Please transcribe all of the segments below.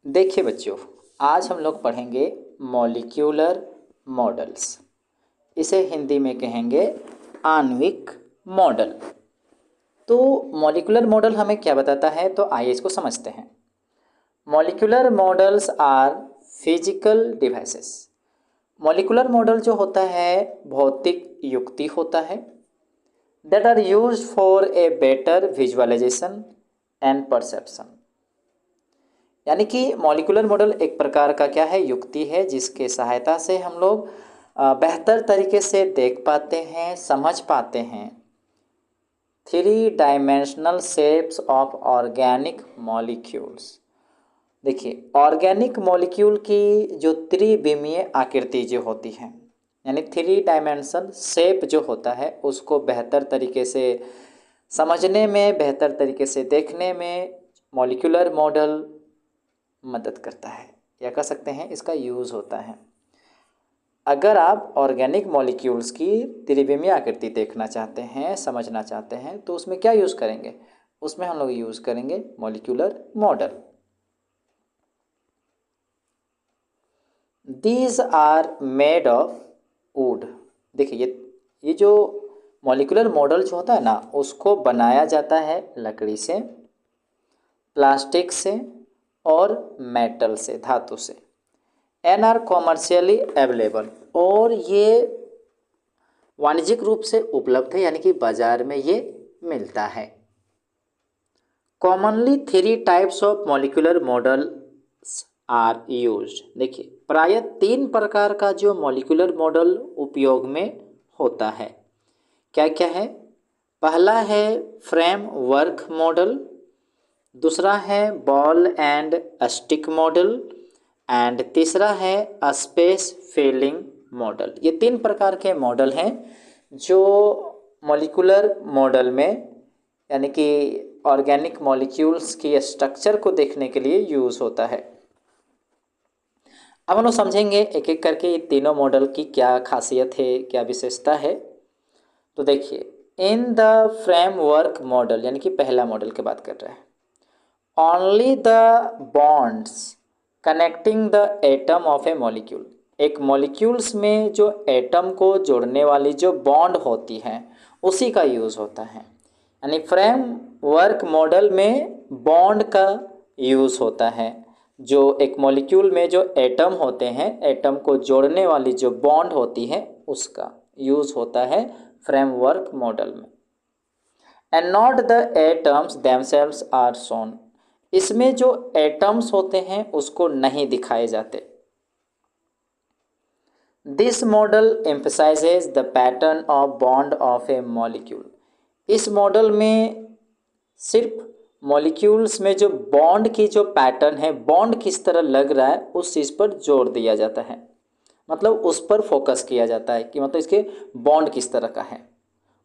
देखिए बच्चों, आज हम लोग पढ़ेंगे मॉलिक्यूलर मॉडल्स। इसे हिंदी में कहेंगे आणविक मॉडल। तो मॉलिक्यूलर मॉडल हमें क्या बताता है, तो आइए इसको समझते हैं। Molecular models are physical devices. Molecular model जो होता है भौतिक युक्ति होता है that are used for a better visualisation and perception. यानी कि मॉलिक्यूलर मॉडल एक प्रकार का क्या है, युक्ति है जिसके सहायता से हम लोग बेहतर तरीके से देख पाते हैं, समझ पाते हैं three dimensional shapes of organic molecules. देखिए, ऑर्गेनिक मॉलिक्यूल की जो त्रिविमीय आकृति जो होती है, यानी थ्री डायमेंशन शेप जो होता है, उसको बेहतर तरीके से समझने में, बेहतर तरीके से देखने में मॉलिक्यूलर मॉडल मदद करता है, या कह सकते हैं इसका यूज़ होता है। अगर आप ऑर्गेनिक मॉलिक्यूल्स की त्रिविमीय आकृति देखना चाहते हैं, समझना चाहते हैं, तो उसमें क्या यूज़ करेंगे, उसमें हम लोग यूज़ करेंगे molecular model. These are made of wood. देखिए, ये जो मॉलिक्यूलर मॉडल जो होता है ना, उसको बनाया जाता है लकड़ी से, प्लास्टिक से और मेटल से, धातु से। एन आर कॉमर्शियली अवेलेबल, और ये वाणिज्यिक रूप से उपलब्ध है, यानी कि बाजार में ये मिलता है। Commonly three types of molecular models are used. देखिए, प्रायः तीन प्रकार का जो मॉलिक्यूलर मॉडल उपयोग में होता है। क्या क्या है? पहला है फ्रेमवर्क मॉडल, दूसरा है ball and stick model, and तीसरा है स्पेस फिलिंग मॉडल। ये तीन प्रकार के मॉडल हैं जो मॉलिक्यूलर मॉडल में, यानी कि ऑर्गेनिक मॉलिक्यूल्स की स्ट्रक्चर को देखने के लिए यूज़ होता है। अब हम लोग समझेंगे एक एक करके ये तीनों मॉडल की क्या खासियत है, क्या विशेषता है। तो देखिए, इन द फ्रेमवर्क मॉडल, यानी कि पहला मॉडल की बात कर रहे हैं, only the bonds connecting the atom of a molecule. एक मॉलिक्यूल्स में जो एटम को जोड़ने वाली जो बॉन्ड होती है, उसी का यूज़ होता है। यानी फ्रेमवर्क मॉडल में बॉन्ड का यूज़ होता है। जो एक मॉलिक्यूल में जो एटम होते हैं, एटम को जोड़ने वाली जो बॉन्ड होती है, उसका यूज़ होता है फ्रेमवर्क मॉडल में। And not the atoms themselves are shown. इसमें जो एटम्स होते हैं उसको नहीं दिखाए जाते। This model emphasises the pattern of bond of a molecule. इस मॉडल में सिर्फ मॉलिक्यूल्स में जो बॉन्ड की जो पैटर्न है, बॉन्ड किस तरह लग रहा है, उस चीज़ पर जोर दिया जाता है। मतलब उस पर फोकस किया जाता है कि मतलब इसके बॉन्ड किस तरह का है।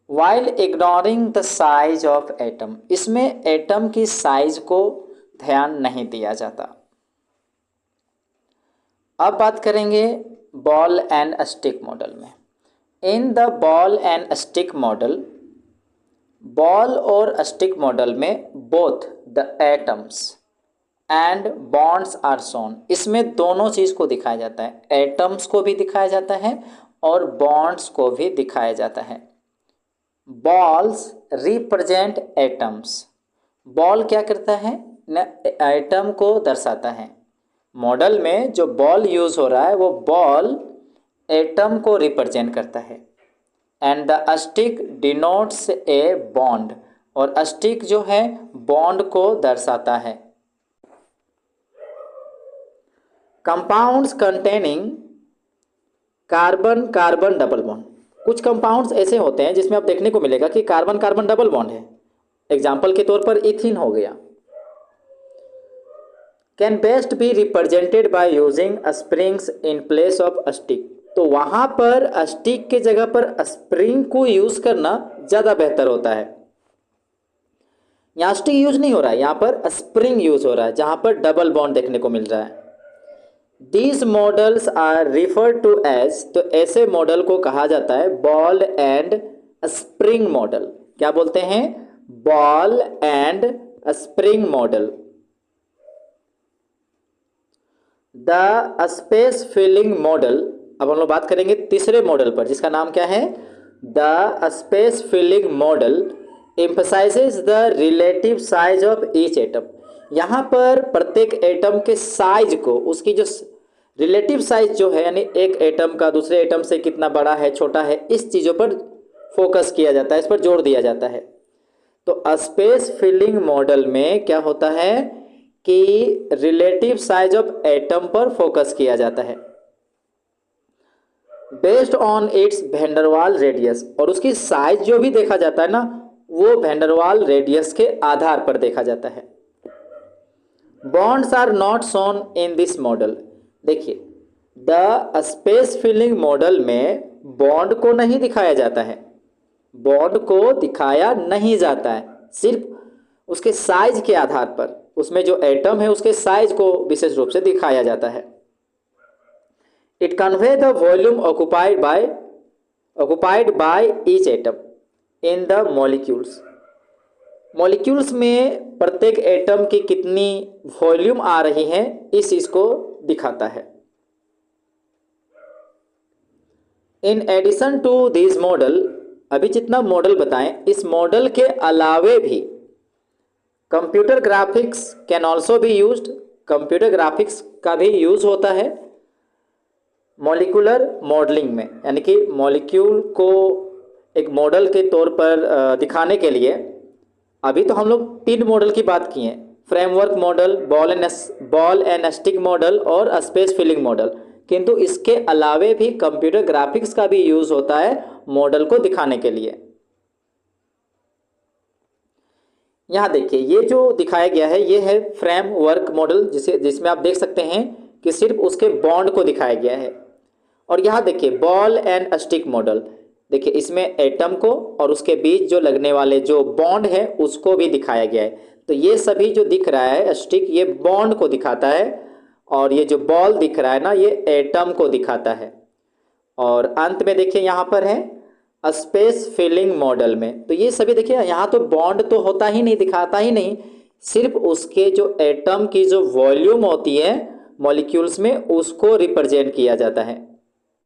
While ignoring the size of atom, इसमें एटम की साइज को ध्यान नहीं दिया जाता। अब बात करेंगे बॉल एंड स्टिक मॉडल में। In the ball and stick model, ball और स्टिक मॉडल में both the atoms and bonds are shown. इसमें दोनों चीज़ को दिखाया जाता है, एटम्स को भी दिखाया जाता है और बॉन्ड्स को भी दिखाया जाता है। Balls represent atoms. बॉल क्या करता है न, एटम को दर्शाता है। मॉडल में जो बॉल यूज़ हो रहा है, वो बॉल एटम को रिप्रेजेंट करता है। And the stick denotes a bond, और स्टिक जो है बॉन्ड को दर्शाता है। Compounds containing carbon carbon double bond. कुछ कंपाउंड्स ऐसे होते हैं जिसमें आप देखने को मिलेगा कि कार्बन कार्बन डबल बॉन्ड है। एग्जाम्पल के तौर पर इथिन हो गया। Can best be represented by using springs in place of stick. तो वहाँ पर स्टिक के जगह पर स्प्रिंग को यूज़ करना ज़्यादा बेहतर होता है। यहाँ स्टिक यूज नहीं हो रहा है, यहाँ पर स्प्रिंग यूज हो रहा है, जहाँ पर डबल बॉन्ड देखने को मिल रहा है। These models are referred to as, तो ऐसे मॉडल को कहा जाता है बॉल एंड स्प्रिंग मॉडल। क्या बोलते हैं? Ball and spring model. The space filling model. अब हम लोग बात करेंगे तीसरे मॉडल पर, जिसका नाम क्या है, the space filling model emphasises the relative size of each atom. यहाँ पर प्रत्येक एटम के साइज को, उसकी जो रिलेटिव साइज जो है, यानी एक एटम का दूसरे एटम से कितना बड़ा है छोटा है, इस चीज़ों पर फोकस किया जाता है, इस पर जोर दिया जाता है। तो स्पेस फिलिंग मॉडल में क्या होता है कि रिलेटिव साइज ऑफ एटम पर फोकस किया जाता है बेस्ड ऑन इट्स वैन-डर-वाल रेडियस, और उसकी साइज जो भी देखा जाता है ना, वो वैन-डर-वाल रेडियस के आधार पर देखा जाता है। Bonds are not shown in this model. देखिए, द स्पेस फिलिंग मॉडल में बॉन्ड को नहीं दिखाया जाता है, बॉन्ड को दिखाया नहीं जाता है, सिर्फ उसके साइज के आधार पर, उसमें जो एटम है उसके साइज को विशेष रूप से दिखाया जाता है। It convey the volume occupied by each atom in the molecules. Molecules में प्रत्येक एटम की कितनी वॉल्यूम आ रही है, इस चीज को दिखाता है। In addition to this model, अभी जितना मॉडल बताएं, इस मॉडल के अलावे भी computer graphics can also be used. Computer graphics का भी यूज होता है मॉलिक्यूलर मॉडलिंग में, यानी कि मॉलिक्यूल को एक मॉडल के तौर पर दिखाने के लिए। अभी तो हम लोग 3 मॉडल की बात की हैं, framework model, ball and stick model और स्पेस फिलिंग मॉडल, किंतु इसके अलावे भी कंप्यूटर ग्राफिक्स का भी यूज होता है मॉडल को दिखाने के लिए। यहाँ देखिए, ये जो दिखाया गया है ये है फ्रेमवर्क मॉडल, जिसमें आप देख सकते हैं कि सिर्फ उसके बॉन्ड को दिखाया गया है। और यहाँ देखिए बॉल एंड स्टिक मॉडल, देखिए इसमें एटम को और उसके बीच जो लगने वाले जो बॉन्ड है उसको भी दिखाया गया है। तो ये सभी जो दिख रहा है स्टिक, ये बॉन्ड को दिखाता है, और ये जो बॉल दिख रहा है ना, ये एटम को दिखाता है। और अंत में देखिए यहाँ पर है स्पेस फिलिंग मॉडल में, तो ये सभी देखिए यहाँ तो बॉन्ड तो होता ही नहीं, दिखाता ही नहीं, सिर्फ उसके जो एटम की जो वॉल्यूम होती है मॉलिक्यूल्स में, उसको रिप्रेजेंट किया जाता है।